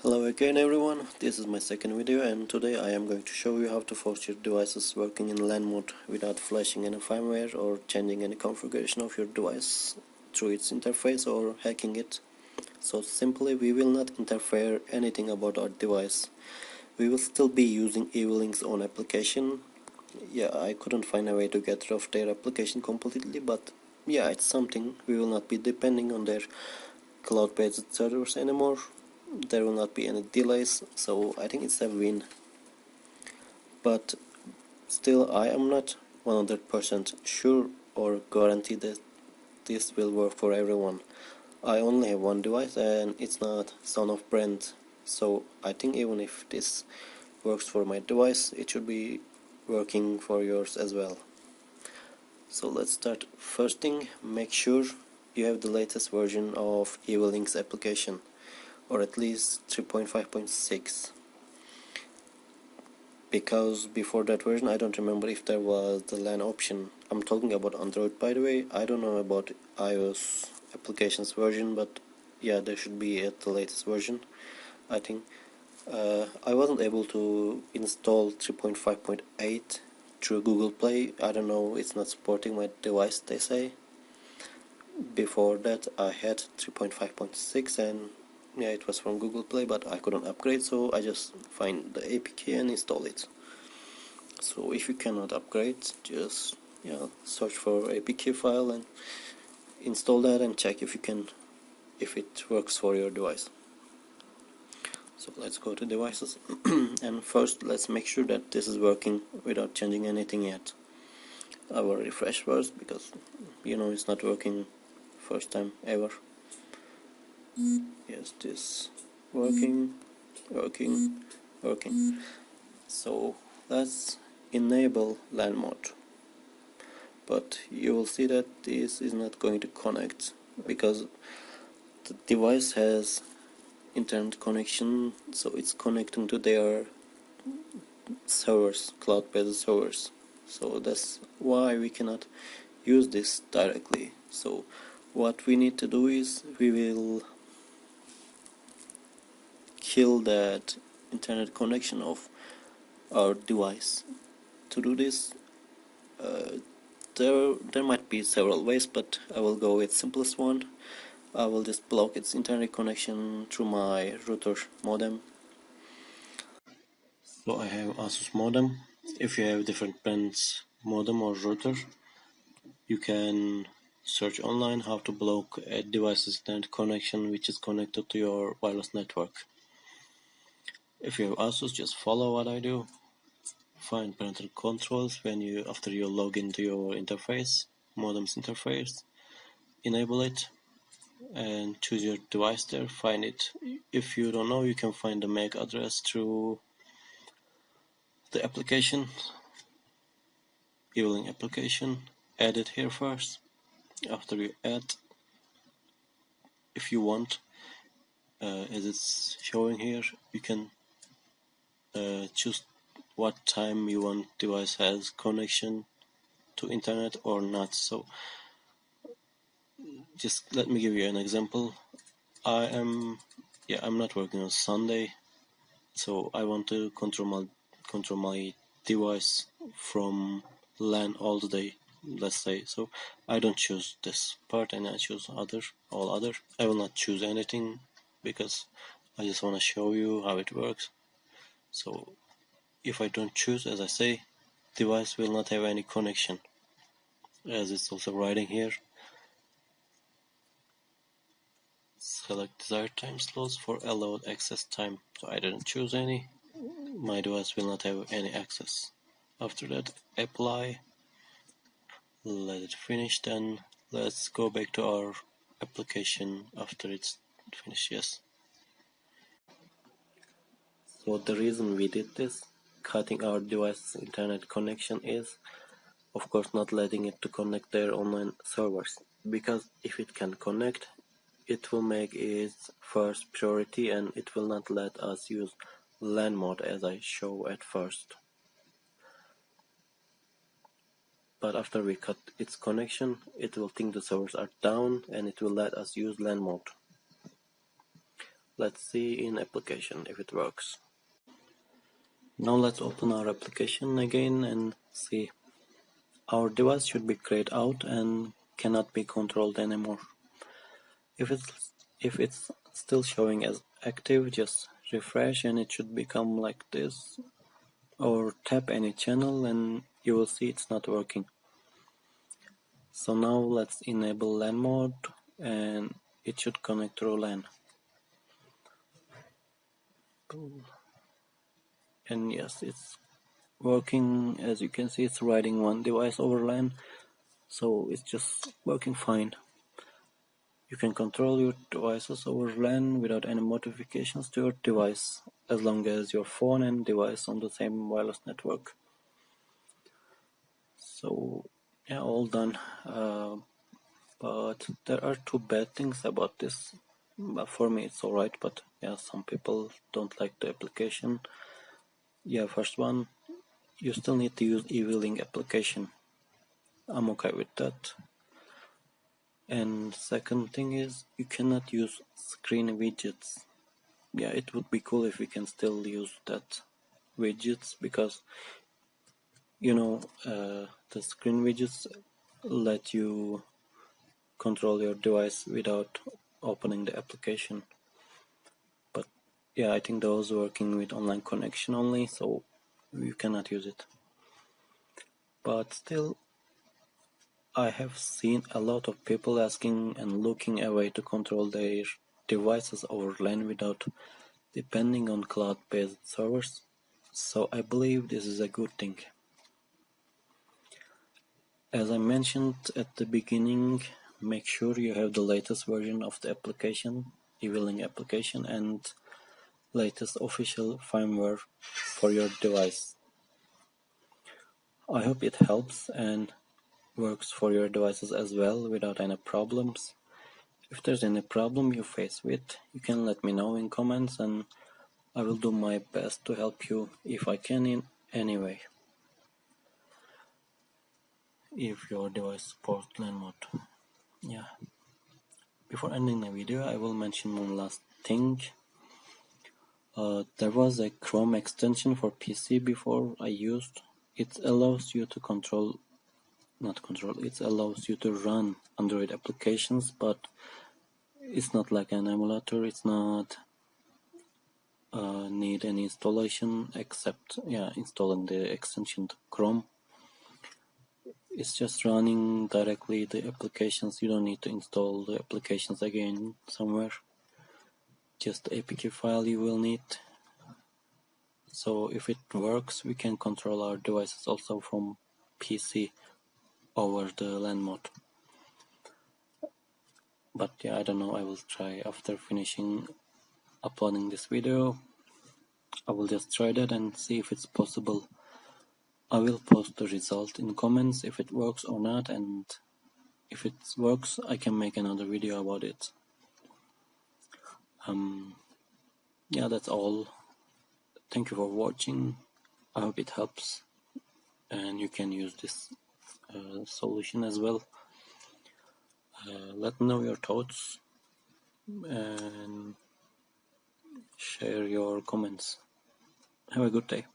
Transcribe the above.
Hello again everyone, this is my second video and today I am going to show you how to force your devices working in LAN mode without flashing any firmware or changing any configuration of your device through its interface or hacking it. So simply we will not interfere anything about our device. We will still be using eWelink's own application. Yeah, I couldn't find a way to get rid of their application completely, but yeah, it's something. We will not be depending on their cloud-based servers anymore. There will not be any delays, so I think it's a win. But still, I am not 100% sure or guarantee that this will work for everyone. I only have one device and it's not son of brand, so I think even if this works for my device, it should be working for yours as well. So let's start. First thing, make sure you have the latest version of eWelink's application, or at least 3.5.6, because before that version I don't remember if there was the LAN option. I'm talking about Android, by the way. I don't know about iOS applications version, but yeah, there should be at the latest version, I think. I wasn't able to install 3.5.8 through Google Play. I don't know, it's not supporting my device, they say. Before that I had 3.5.6 and yeah, it was from Google Play, but I couldn't upgrade, so I just find the APK and install it. So if you cannot upgrade, just search for APK file and install that and check if it works for your device. So let's go to devices and first let's make sure that this is working without changing anything yet. I will refresh first because it's not working first time ever. Yes, this working. So let's enable LAN mode, but you will see that this is not going to connect because the device has internet connection, so it's connecting to their servers, cloud-based servers. So that's why we cannot use this directly. So what we need to do is we will kill that internet connection of our device. To do this, there might be several ways, but I will go with simplest one. I will just block its internet connection through my router modem. So I have Asus modem. If you have different brands modem or router, you can search online how to block a device's internet connection which is connected to your wireless network. If you have Asus, just follow what I do. Find parental controls after you log into your interface, modem's interface, enable it and choose your device there, find it. If you don't know, you can find the MAC address through the application, eWelink application. Add it here first. After you add, if you want, as it's showing here, you can choose what time you want device has connection to internet or not. So just let me give you an example. I'm not working on Sunday, so I want to control my device from LAN all the day, let's say. So I don't choose this part and I choose all other. I will not choose anything because I just want to show you how it works. So if I don't choose, as I say, device will not have any connection, as it's also writing here. Select desired time slots for allowed access time. So I didn't choose any. My device will not have any access. After that, apply. Let it finish. Then let's go back to our application after it's finished. Yes. So the reason we did this, cutting our device's internet connection, is of course not letting it to connect their online servers, because if it can connect, it will make its first priority and it will not let us use LAN mode as I show at first. But after we cut its connection, it will think the servers are down and it will let us use LAN mode. let's see in application if it works. Now let's open our application again and see. Our device should be grayed out and cannot be controlled anymore. If it's still showing as active, just refresh and it should become like this, or tap any channel and you will see it's not working. So now let's enable LAN mode and it should connect through LAN. And yes, it's working. As you can see, it's writing one device over LAN, so it's just working fine. You can control your devices over LAN without any modifications to your device, as long as your phone and device on the same wireless network. So yeah, all done. But there are two bad things about this. For me it's alright, but yeah, some people don't like the application. Yeah, first one, you still need to use eWelink application. I'm okay with that. And second thing is, you cannot use screen widgets. Yeah, it would be cool if we can still use that widgets, because the screen widgets let you control your device without opening the application. But yeah, I think those working with online connection only, so you cannot use it. But still, I have seen a lot of people asking and looking a way to control their devices over LAN without depending on cloud-based servers, so I believe this is a good thing. As I mentioned at the beginning, make sure you have the latest version of the application, eWelink application, and latest official firmware for your device. I hope it helps and works for your devices as well without any problems. If there's any problem you face with, you can let me know in comments and I will do my best to help you if I can in any way. If your device supports LAN mode. Yeah. Before ending the video, I will mention one last thing. There was a Chrome extension for PC before I used. It allows you to it allows you to run Android applications, but it's not like an emulator. It's not need any installation except installing the extension to Chrome. It's just running directly the applications. You don't need to install the applications again somewhere. Just the APK file you will need. So if it works, we can control our devices also from PC over the LAN mode. But yeah, I don't know, I will try after finishing uploading this video. I will just try that and see if it's possible. I will post the result in comments if it works or not, and if it works I can make another video about it. Yeah, that's all. Thank you for watching. I hope it helps and you can use this solution as well. Let me know your thoughts and share your comments. Have a good day.